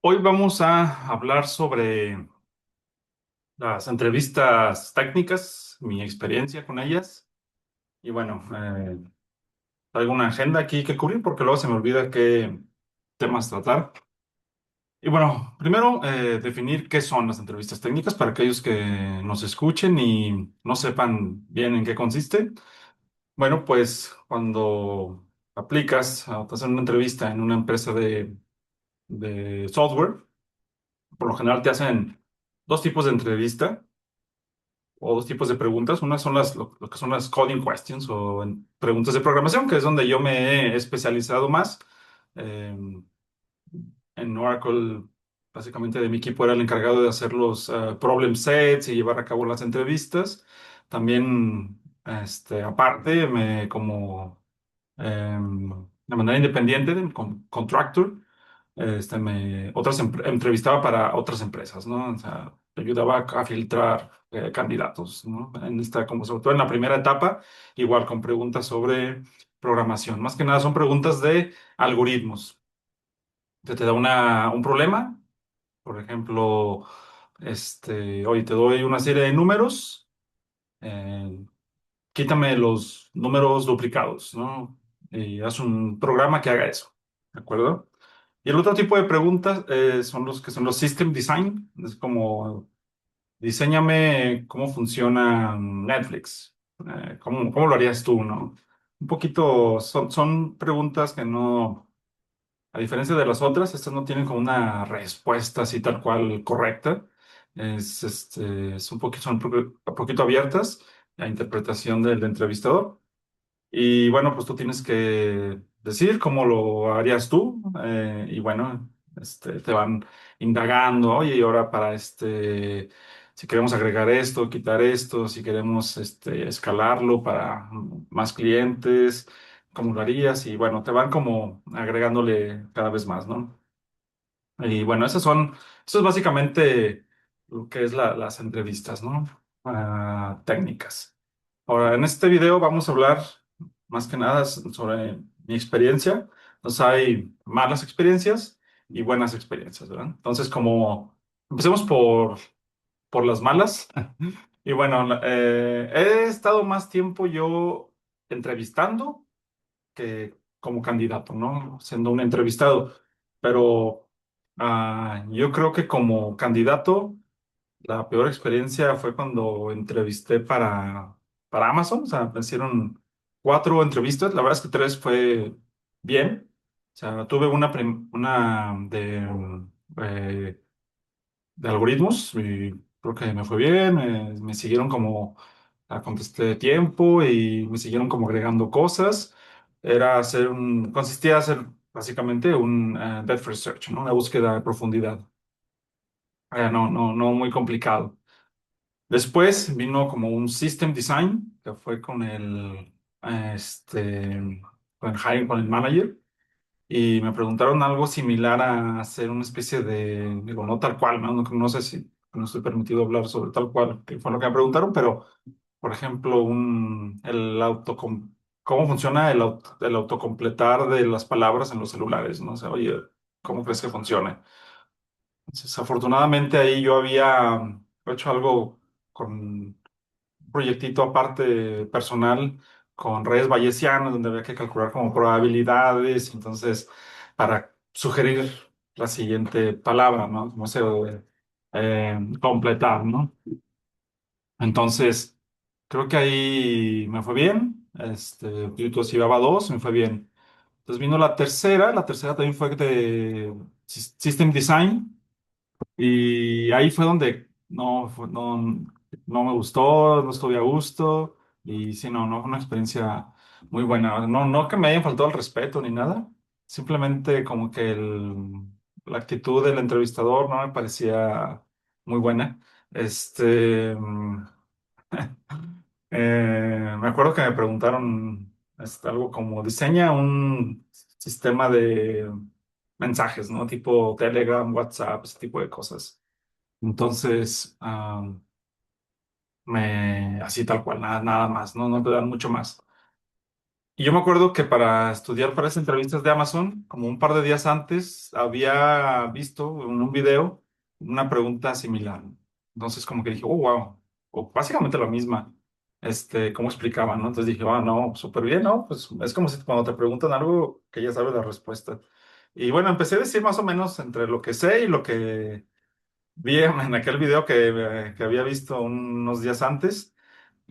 Hoy vamos a hablar sobre las entrevistas técnicas, mi experiencia con ellas. Y bueno, traigo una agenda aquí que cubrir porque luego se me olvida qué temas tratar. Y bueno, primero definir qué son las entrevistas técnicas para aquellos que nos escuchen y no sepan bien en qué consiste. Bueno, pues cuando aplicas a hacer una entrevista en una empresa de software, por lo general te hacen dos tipos de entrevista o dos tipos de preguntas. Unas son lo que son las coding questions o preguntas de programación, que es donde yo me he especializado más. Eh, en Oracle, básicamente de mi equipo era el encargado de hacer los problem sets y llevar a cabo las entrevistas. También, aparte, de manera independiente, como contractor, entrevistaba para otras empresas, ¿no? O sea, ayudaba a filtrar candidatos, ¿no? Como sobre todo en la primera etapa, igual con preguntas sobre programación. Más que nada son preguntas de algoritmos. Te da un problema, por ejemplo, oye, te doy una serie de números, eh, quítame los números duplicados, ¿no? Y haz un programa que haga eso, ¿de acuerdo? Y el otro tipo de preguntas son los que son los system design. Es como, diséñame cómo funciona Netflix. ¿Cómo lo harías tú, no? Un poquito, son preguntas que no, a diferencia de las otras, estas no tienen como una respuesta así tal cual correcta. Es un poquito abiertas a interpretación del entrevistador. Y bueno, pues tú tienes que decir cómo lo harías tú. Y bueno, te van indagando, oye, y ahora si queremos agregar esto, quitar esto, si queremos escalarlo para más clientes, ¿cómo lo harías? Y bueno, te van como agregándole cada vez más, ¿no? Y bueno, eso es básicamente lo que es las entrevistas, ¿no? Técnicas. Ahora, en este video vamos a hablar más que nada sobre mi experiencia. Entonces, hay malas experiencias y buenas experiencias, ¿verdad? Entonces, empecemos por las malas. Y bueno, he estado más tiempo yo entrevistando que como candidato, ¿no? Siendo un entrevistado. Pero yo creo que como candidato, la peor experiencia fue cuando entrevisté para Amazon. O sea, me hicieron cuatro entrevistas. La verdad es que tres fue bien. O sea, tuve una eh, de algoritmos y creo que me fue bien. Me siguieron contesté a tiempo y me siguieron como agregando cosas. Consistía en hacer básicamente un depth first search, ¿no? Una búsqueda de profundidad. No muy complicado. Después vino como un system design, que fue con el manager, y me preguntaron algo similar a hacer una especie digo, no tal cual, no sé si no estoy permitido hablar sobre tal cual, que fue lo que me preguntaron, pero, por ejemplo, cómo funciona el autocompletar de las palabras en los celulares, ¿no? O sea, oye, ¿cómo crees que funcione? Entonces, afortunadamente ahí yo había hecho algo con un proyectito aparte personal con redes bayesianas, donde había que calcular como probabilidades, entonces, para sugerir la siguiente palabra, ¿no? Como se completar, ¿no? Entonces, creo que ahí me fue bien. Yo entonces llevaba dos, me fue bien. Entonces vino la tercera también fue de System Design. Y ahí fue donde no me gustó, no estuve a gusto y sí, no fue una experiencia muy buena. No que me hayan faltado el respeto ni nada, simplemente como que la actitud del entrevistador no me parecía muy buena. Este, mm, Me acuerdo que me preguntaron algo como diseña un sistema de mensajes, ¿no? Tipo Telegram, WhatsApp, ese tipo de cosas. Entonces, así tal cual, nada más, no te dan mucho más. Y yo me acuerdo que para estudiar para esas entrevistas de Amazon, como un par de días antes, había visto en un video una pregunta similar. Entonces, como que dije, oh, wow, o básicamente la misma, cómo explicaban, ¿no? Entonces dije, ah, no, súper bien, ¿no? Pues es como si cuando te preguntan algo que ya sabes la respuesta. Y bueno, empecé a decir más o menos entre lo que sé y lo que vi en aquel video que había visto unos días antes.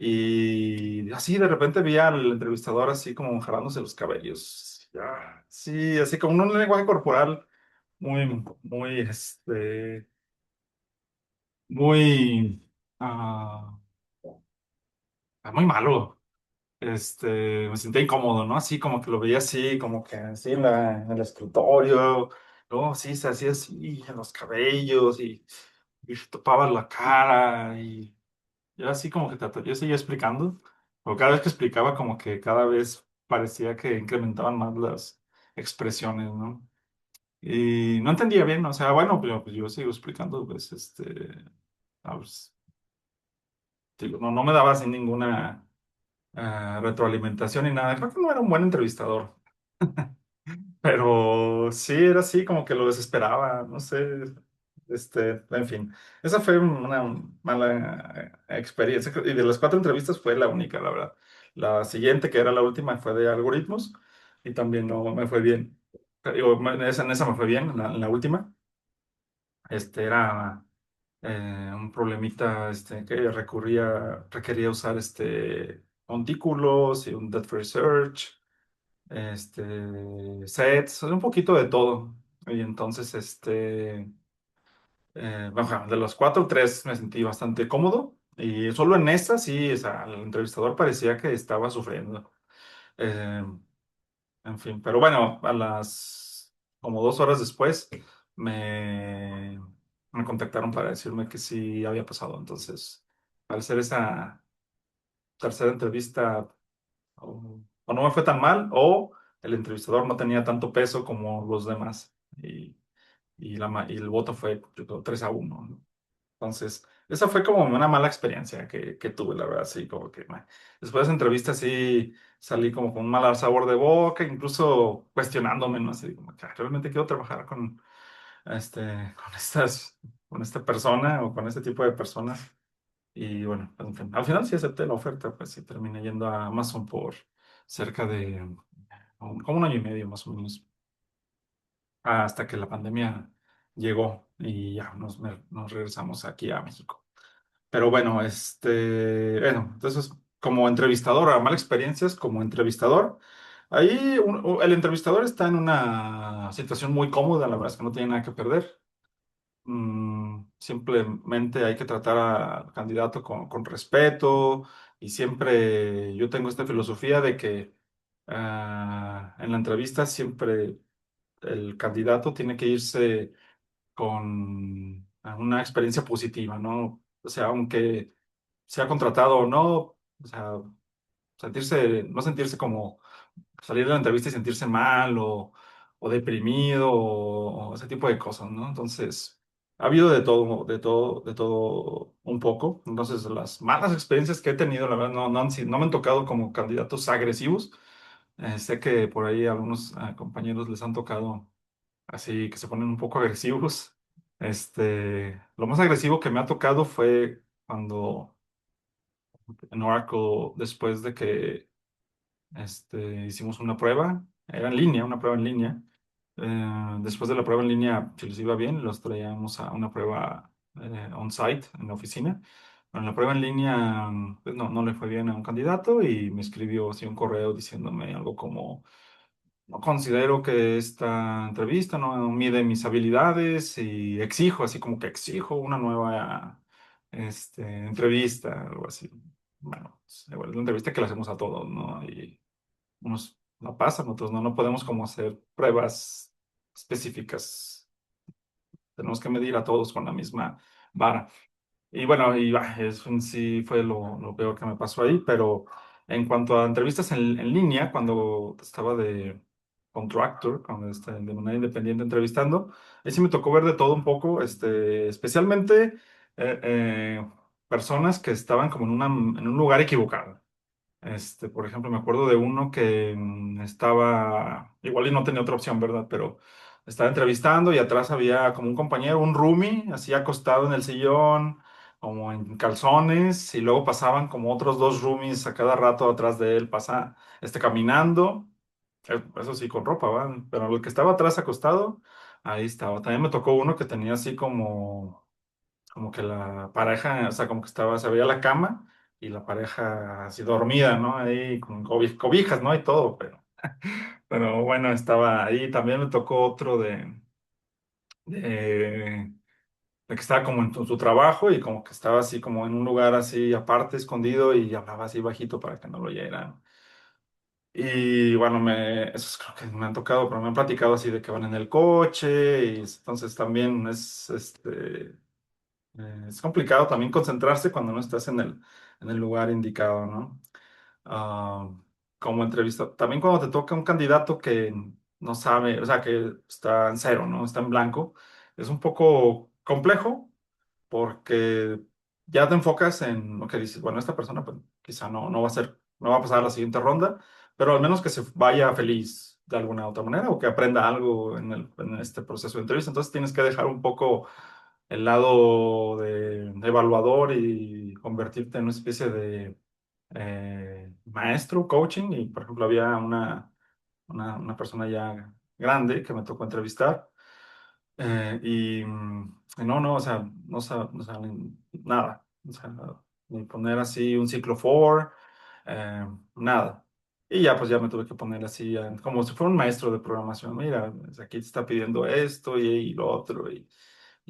Y así de repente vi al entrevistador así como jalándose los cabellos. Ya, sí, así como un lenguaje corporal muy, muy, muy, ah, muy malo. Me sentía incómodo, ¿no? Así como que lo veía así, como que así en el escritorio. Luego sí, se hacía así en los cabellos y se topaba la cara y yo así como que yo seguía explicando, pero cada vez que explicaba como que cada vez parecía que incrementaban más las expresiones, ¿no? Y no entendía bien, o sea, bueno, pues yo sigo explicando, pues, pues, digo, no, no me daba así ninguna retroalimentación ni nada. Creo que no era un buen entrevistador. Pero sí, era así como que lo desesperaba, no sé, en fin, esa fue una mala experiencia y de las cuatro entrevistas fue la única, la verdad. La siguiente, que era la última, fue de algoritmos y también no me fue bien. Digo, en esa me fue bien, en la última. Era un problemita requería usar montículos y un depth first sets, un poquito de todo. Y entonces, bueno, de los cuatro, tres me sentí bastante cómodo. Y solo en esta, sí, o sea, el entrevistador parecía que estaba sufriendo. Eh, en fin, pero bueno, como 2 horas después, me, me contactaron para decirme que sí había pasado. Entonces, al ser esa tercera entrevista, o no me fue tan mal, o el entrevistador no tenía tanto peso como los demás. Y el voto fue, yo creo, 3-1, ¿no? Entonces, esa fue como una mala experiencia que tuve, la verdad, sí, como que después de esa entrevista sí salí como con un mal sabor de boca, incluso cuestionándome, ¿no? Así como que realmente quiero trabajar con con esta persona o con este tipo de personas. Y bueno, pues, en fin, al final sí acepté la oferta, pues sí terminé yendo a Amazon por cerca de como un año y medio más o menos, hasta que la pandemia llegó y ya nos regresamos aquí a México. Pero bueno, entonces como entrevistador, a malas experiencias como entrevistador, ahí el entrevistador está en una situación muy cómoda, la verdad es que no tiene nada que perder. Simplemente hay que tratar al candidato con respeto y siempre yo tengo esta filosofía de que en la entrevista siempre el candidato tiene que irse con una experiencia positiva, ¿no? O sea, aunque sea contratado o no, o sea, no sentirse como salir de la entrevista y sentirse mal o deprimido o ese tipo de cosas, ¿no? Entonces, ha habido de todo, de todo, de todo un poco. Entonces, las malas experiencias que he tenido, la verdad, no me han tocado como candidatos agresivos. Sé que por ahí a algunos compañeros les han tocado así que se ponen un poco agresivos. Lo más agresivo que me ha tocado fue cuando en Oracle, después de que hicimos una prueba, era en línea, una prueba en línea. Después de la prueba en línea, si les iba bien, los traíamos a una prueba on-site en la oficina. Pero en la prueba en línea, pues no le fue bien a un candidato y me escribió así un correo diciéndome algo como: no considero que esta entrevista no mide mis habilidades y exijo, así como que exijo una nueva entrevista, algo así. Bueno, igual es la entrevista que le hacemos a todos, ¿no? Y unos la pasan, otros no podemos como hacer pruebas específicas. Tenemos que medir a todos con la misma vara. Y bueno, eso en sí fue lo peor que me pasó ahí, pero en cuanto a entrevistas en línea, cuando estaba de contractor, cuando de manera independiente entrevistando, ahí sí me tocó ver de todo un poco, especialmente eh, eh, personas que estaban como en un lugar equivocado. Por ejemplo, me acuerdo de uno que estaba, igual y no tenía otra opción, ¿verdad? Pero estaba entrevistando y atrás había como un compañero, un roomie, así acostado en el sillón, como en calzones, y luego pasaban como otros dos roomies a cada rato atrás de él, caminando, eso sí, con ropa, ¿va? Pero el que estaba atrás acostado, ahí estaba. También me tocó uno que tenía así como que la pareja, o sea, como que se veía la cama y la pareja así dormida, ¿no? Ahí con cobijas, ¿no? Y todo, pero bueno, estaba ahí. También me tocó otro de, de que estaba como en su trabajo y como que estaba así como en un lugar así aparte, escondido y hablaba así bajito para que no lo oyeran. Y bueno, esos creo que me han tocado, pero me han platicado así de que van en el coche y entonces también es complicado también concentrarse cuando no estás en el lugar indicado, ¿no? Ah, como entrevista, también cuando te toca un candidato que no sabe, o sea, que está en cero, ¿no? Está en blanco, es un poco complejo porque ya te enfocas en lo que dices, bueno, esta persona pues, quizá no va a pasar a la siguiente ronda, pero al menos que se vaya feliz de alguna otra manera o que aprenda algo en este proceso de entrevista. Entonces tienes que dejar un poco el lado de evaluador y convertirte en una especie de maestro, coaching, y por ejemplo había una persona ya grande que me tocó entrevistar y no, o sea, no saben nada, o sea, ni poner así un ciclo for, nada. Y ya pues ya me tuve que poner así, como si fuera un maestro de programación. Mira, pues, aquí te está pidiendo esto y lo otro, y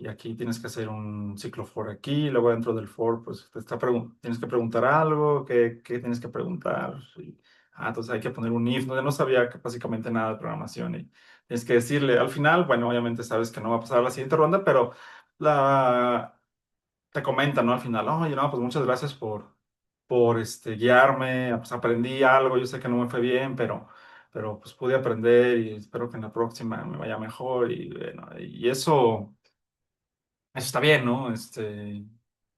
aquí tienes que hacer un ciclo for aquí, y luego dentro del for, pues tienes que preguntar algo, ¿qué tienes que preguntar? Entonces hay que poner un if, ¿no? Yo no sabía básicamente nada de programación y tienes que decirle, al final, bueno, obviamente sabes que no va a pasar a la siguiente ronda, pero la, te comenta, ¿no? Al final, oye, no, pues muchas gracias por guiarme, pues aprendí algo, yo sé que no me fue bien, pero pues pude aprender y espero que en la próxima me vaya mejor y bueno, y eso está bien, ¿no?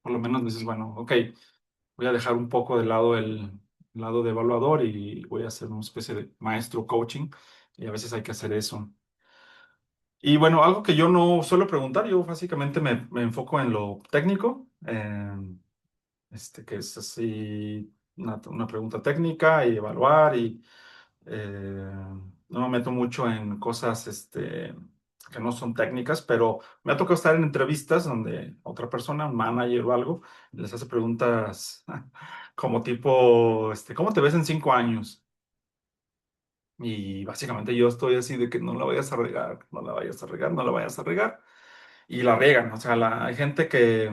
Por lo menos dices, bueno, ok, voy a dejar un poco de lado el lado de evaluador y voy a hacer una especie de maestro coaching y a veces hay que hacer eso. Y bueno, algo que yo no suelo preguntar, yo básicamente me enfoco en lo técnico, que es así una pregunta técnica y evaluar y eh, no me meto mucho en cosas que no son técnicas, pero me ha tocado estar en entrevistas donde otra persona, un manager o algo, les hace preguntas como tipo, ¿cómo te ves en 5 años? Y básicamente yo estoy así de que no la vayas a regar, no la vayas a regar, no la vayas a regar. Y la riegan. O sea, hay gente que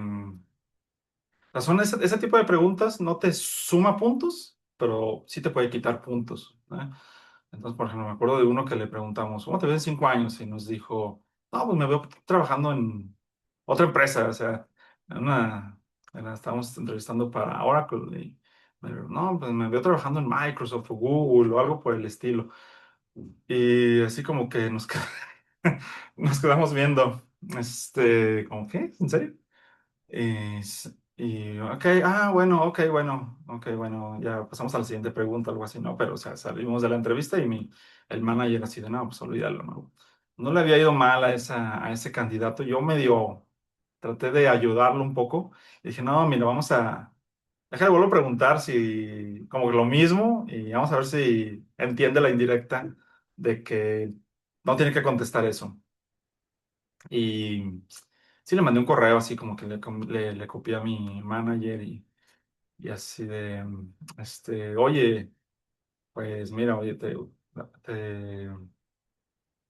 son ese tipo de preguntas no te suma puntos, pero sí te puede quitar puntos, ¿eh? Entonces, por ejemplo, me acuerdo de uno que le preguntamos, ¿cómo te ves en 5 años? Y nos dijo, no, pues me veo trabajando en otra empresa, o sea, en estábamos entrevistando para Oracle y no, pues me veo trabajando en Microsoft o Google o algo por el estilo. Y así como que nos quedamos viendo, ¿cómo qué? ¿En serio? Ok, bueno, ok, bueno, ya pasamos a la siguiente pregunta, algo así, ¿no? Pero, o sea, salimos de la entrevista y el manager así de, no, pues olvídalo, ¿no? No le había ido mal a ese candidato, yo medio traté de ayudarlo un poco, y dije, no, mira, déjale, vuelvo a preguntar si, como que lo mismo, y vamos a ver si entiende la indirecta de que no tiene que contestar eso. Y sí le mandé un correo así como que le copié a mi manager y así de, oye, pues mira, oye,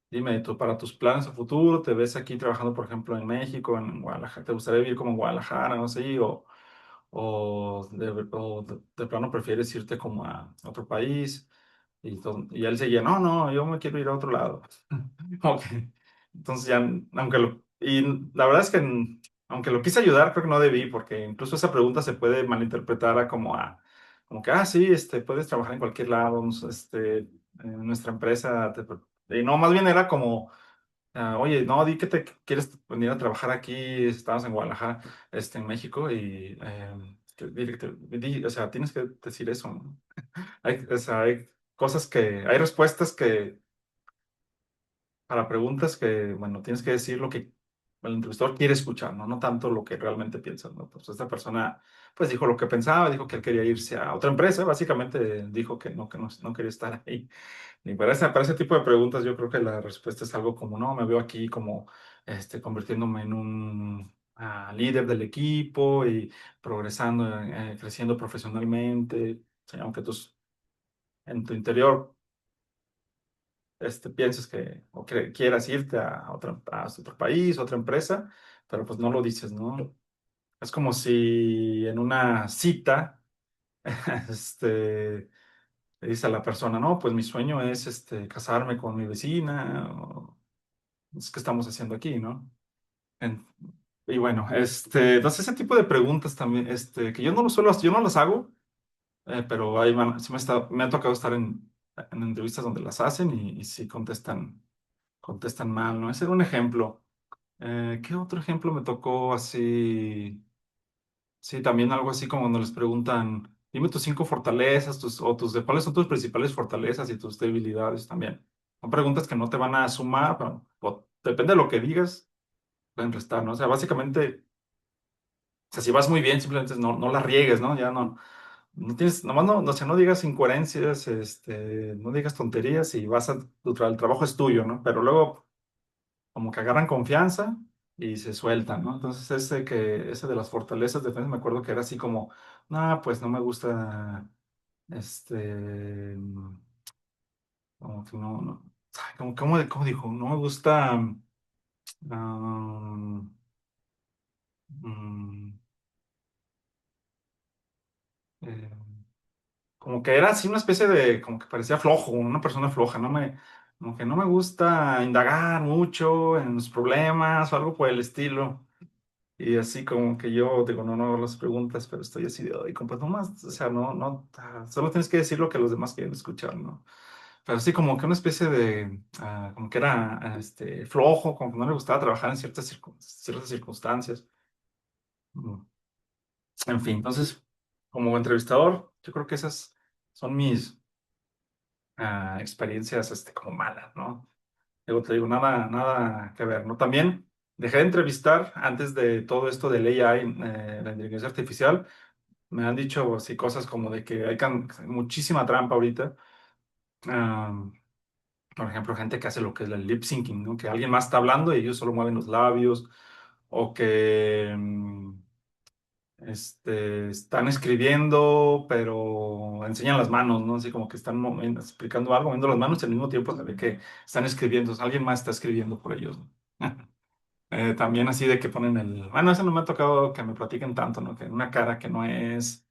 dime, tú para tus planes a futuro, ¿te ves aquí trabajando, por ejemplo, en México, en Guadalajara? ¿Te gustaría vivir como en Guadalajara, no sé? O de plano prefieres irte como a otro país y él seguía, no, no, yo me quiero ir a otro lado. Ok. Entonces ya, y la verdad es que aunque lo quise ayudar, creo que no debí, porque incluso esa pregunta se puede malinterpretar como que, sí, puedes trabajar en cualquier lado, en nuestra empresa, y no, más bien era como oye, no, di que te quieres venir a trabajar aquí, estamos en Guadalajara, en México, y o sea, tienes que decir eso, ¿no? O sea, hay cosas hay respuestas para preguntas que, bueno, tienes que decir lo que el entrevistador quiere escuchar, ¿no? No tanto lo que realmente piensas, ¿no? Pues esta persona, pues dijo lo que pensaba, dijo que él quería irse a otra empresa, básicamente dijo que no quería estar ahí. Y para ese tipo de preguntas yo creo que la respuesta es algo como, no, me veo aquí como, convirtiéndome en un líder del equipo y progresando, creciendo profesionalmente, o sea, aunque tú en tu interior pienses que o que quieras irte a otro país, otra empresa, pero pues no lo dices, ¿no? Es como si en una cita, este, le dice a la persona, no, pues mi sueño es, casarme con mi vecina, o es que estamos haciendo aquí, ¿no? En- y bueno, entonces ese tipo de preguntas también, que yo no las hago, pero ahí sí me ha tocado estar en entrevistas donde las hacen y sí contestan mal, ¿no? Ese era un ejemplo. ¿Qué otro ejemplo me tocó así? Sí, también algo así como cuando les preguntan, dime tus cinco fortalezas, cuáles son tus principales fortalezas y tus debilidades también. Son preguntas que no te van a sumar, pero depende de lo que digas, pueden restar, ¿no? O sea, básicamente, o sea, si vas muy bien, simplemente no la riegues, ¿no? Ya no tienes, nomás o sea, no digas incoherencias, no digas tonterías y el trabajo es tuyo, ¿no? Pero luego como que agarran confianza y se sueltan, ¿no? Entonces ese de las fortalezas de defensa, me acuerdo que era así como, no, pues no me gusta, este, como que ay, ¿cómo dijo? No me gusta, um, mm, eh, como que era así una especie como que parecía flojo, una persona floja, como que no me gusta indagar mucho en los problemas o algo por el estilo. Y así como que yo digo, no hago las preguntas, pero estoy así de, ay, compa, no más, o sea, solo tienes que decir lo que los demás quieren escuchar, ¿no? Pero sí como que una especie como que era, flojo, como que no le gustaba trabajar en ciertas circunstancias. Mm. En fin, entonces, como entrevistador, yo creo que esas son mis experiencias, como malas, ¿no? Luego te digo, nada que ver, ¿no? También dejé de entrevistar antes de todo esto del AI, la inteligencia artificial. Me han dicho así cosas como de que hay muchísima trampa ahorita. Am, por ejemplo, gente que hace lo que es el lip syncing, ¿no? Que alguien más está hablando y ellos solo mueven los labios. O que están escribiendo, pero enseñan las manos, ¿no? Así como que están explicando algo, moviendo las manos y al mismo tiempo se ve que están escribiendo. O sea, alguien más está escribiendo por ellos, ¿no? También así de que ponen Bueno, eso no me ha tocado que me platiquen tanto, ¿no? Que una cara que no es.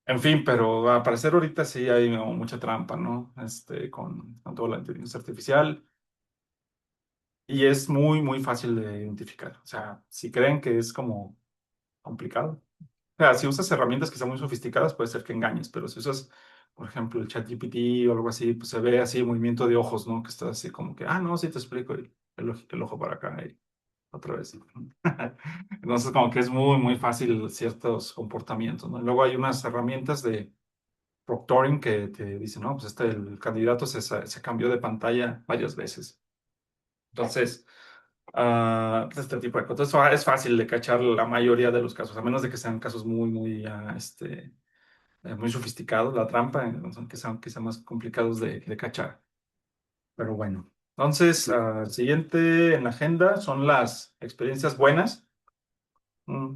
En fin, pero al parecer ahorita sí hay mucha trampa, ¿no? Con toda la inteligencia artificial y es muy, muy fácil de identificar. O sea, si creen que es como complicado. O sea, si usas herramientas que son muy sofisticadas, puede ser que engañes, pero si usas, por ejemplo, el ChatGPT o algo así, pues se ve así movimiento de ojos, ¿no? Que está así como que, no, sí te explico, y el ojo para acá y otra vez. Entonces, como que es muy, muy fácil ciertos comportamientos, ¿no? Luego hay unas herramientas de proctoring que te dice, no, pues el candidato se cambió de pantalla varias veces. Entonces, pues, este tipo de cosas. Entonces, es fácil de cachar la mayoría de los casos, a menos de que sean casos muy, muy, muy sofisticados, la trampa, son que sean quizá más complicados de cachar. Pero bueno. Entonces, siguiente en la agenda son las experiencias buenas. Mm,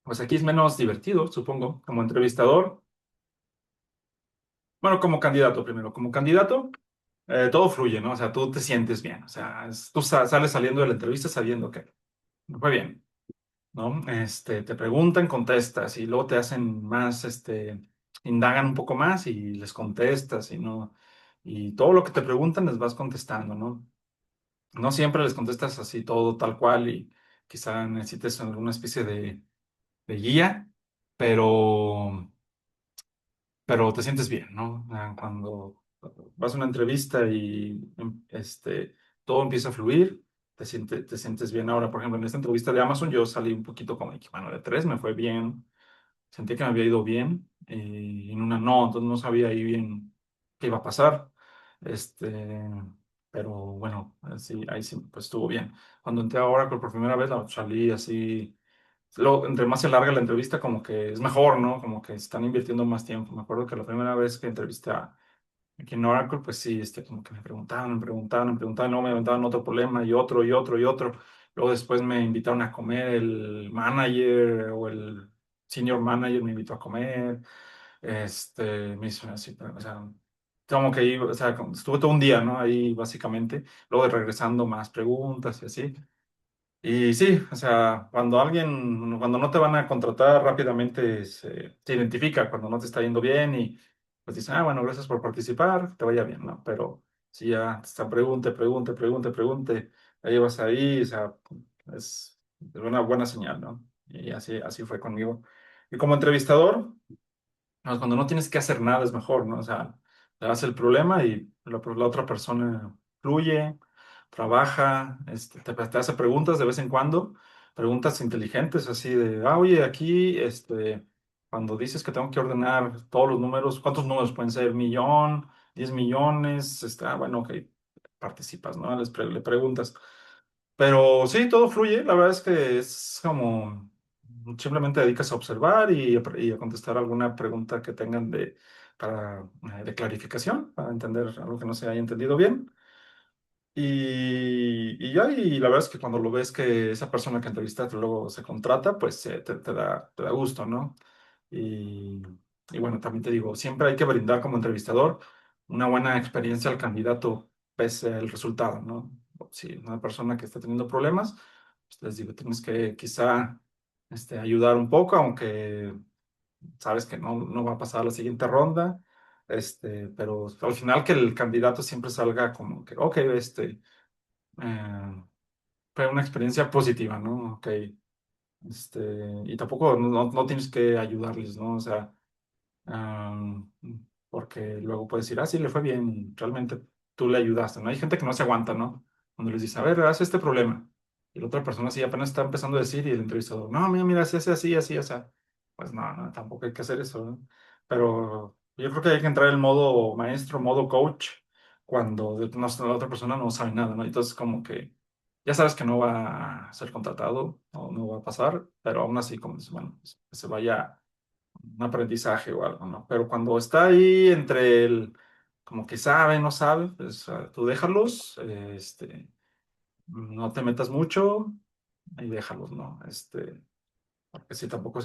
Pues aquí es menos divertido, supongo, como entrevistador. Bueno, como candidato primero. Como candidato. Todo fluye, ¿no? O sea, tú te sientes bien, o sea, tú sales saliendo de la entrevista sabiendo que me fue bien, ¿no? Te preguntan, contestas y luego te hacen más, indagan un poco más y les contestas y no, y todo lo que te preguntan les vas contestando, ¿no? No siempre les contestas así todo tal cual y quizá necesites alguna especie de guía, pero te sientes bien, ¿no? Cuando vas a una entrevista y todo empieza a fluir, te sientes bien. Ahora, por ejemplo, en esta entrevista de Amazon yo salí un poquito como, bueno, de tres me fue bien. sentí que me había ido bien y en una no, entonces no sabía ahí bien qué iba a pasar. Este, pero bueno, así, ahí sí, pues estuvo bien. Cuando entré a Oracle por primera vez, salí así. Luego, entre más se larga la entrevista, como que es mejor, ¿no? Como que están invirtiendo más tiempo. Me acuerdo que la primera vez que entrevisté aquí en Oracle, pues sí, como que me preguntaban, luego me aventaban otro problema y otro y otro y otro. Luego después me invitaron a comer, el manager o el senior manager me invitó a comer. Me hizo así, o sea, como que iba, o sea, estuve todo un día, ¿no? Ahí básicamente, luego regresando más preguntas y así. Y sí, o sea, cuando no te van a contratar rápidamente se identifica cuando no te está yendo bien y pues dicen, ah, bueno, gracias por participar, te vaya bien, ¿no? Pero si ya te están pregunte, ahí vas ahí, o sea, es una buena señal, ¿no? Y así fue conmigo. Y como entrevistador, no, cuando no tienes que hacer nada es mejor, ¿no? O sea, te das el problema y la otra persona fluye, trabaja, te hace preguntas de vez en cuando, preguntas inteligentes, así de, ah, oye, aquí, cuando dices que tengo que ordenar todos los números, ¿cuántos números pueden ser? ¿Millón? ¿10 millones? Bueno, ok, participas, ¿no? Le preguntas. Pero sí, todo fluye. La verdad es que es como simplemente dedicas a observar y a contestar alguna pregunta que tengan de clarificación, para entender algo que no se haya entendido bien. Y ya, y la verdad es que cuando lo ves que esa persona que entrevistaste luego se contrata, pues te da gusto, ¿no? Y, y bueno, también te digo, siempre hay que brindar como entrevistador una buena experiencia al candidato pese al resultado, ¿no? Si una persona que está teniendo problemas, pues les digo, tienes que quizá ayudar un poco, aunque sabes que no va a pasar a la siguiente ronda, pero al final que el candidato siempre salga como que, ok, eh, fue una experiencia positiva, ¿no? Ok, y tampoco no tienes que ayudarles, ¿no? O sea, Am, porque luego puedes decir, ah, sí, le fue bien, y realmente tú le ayudaste, ¿no? Hay gente que no se aguanta, ¿no? Cuando les dice, a ver, haz este problema. Y la otra persona sí apenas está empezando a decir y el entrevistador, no, mira, se hace así, así, así. Pues no, tampoco hay que hacer eso, ¿no? Pero yo creo que hay que entrar en modo maestro, modo coach, cuando la otra persona no sabe nada, ¿no? Entonces como que ya sabes que no va a ser contratado o no va a pasar, pero aún así, como dices, bueno, pues, que se vaya un aprendizaje o algo, ¿no? Pero cuando está ahí entre como que sabe, no sabe, pues tú déjalos, no te metas mucho y déjalos, ¿no? Porque sí, tampoco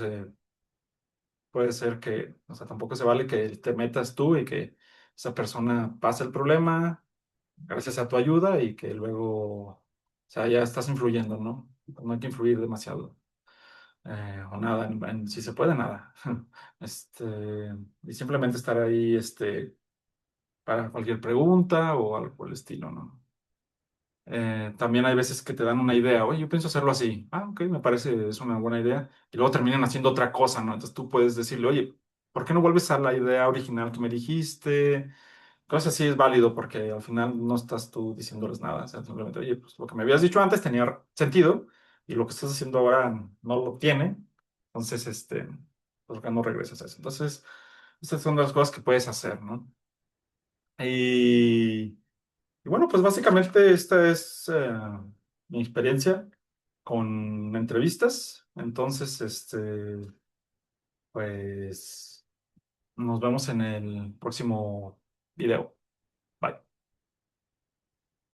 puede ser o sea, tampoco se vale que te metas tú y que esa persona pase el problema gracias a tu ayuda y que luego, o sea, ya estás influyendo, ¿no? No hay que influir demasiado. O nada, si se puede, nada. Este, y simplemente estar ahí, para cualquier pregunta o algo por el estilo, ¿no? También hay veces que te dan una idea, oye, yo pienso hacerlo así. Ah, ok, me parece, es una buena idea. Y luego terminan haciendo otra cosa, ¿no? Entonces tú puedes decirle, oye, ¿por qué no vuelves a la idea original que me dijiste? Cosas así es válido porque al final no estás tú diciéndoles nada. O sea, simplemente, oye, pues lo que me habías dicho antes tenía sentido y lo que estás haciendo ahora no lo tiene. Entonces, ¿por qué no regresas a eso? Entonces, estas son las cosas que puedes hacer, ¿no? Y, y bueno, pues básicamente esta es mi experiencia con entrevistas. Entonces, pues nos vemos en el próximo video.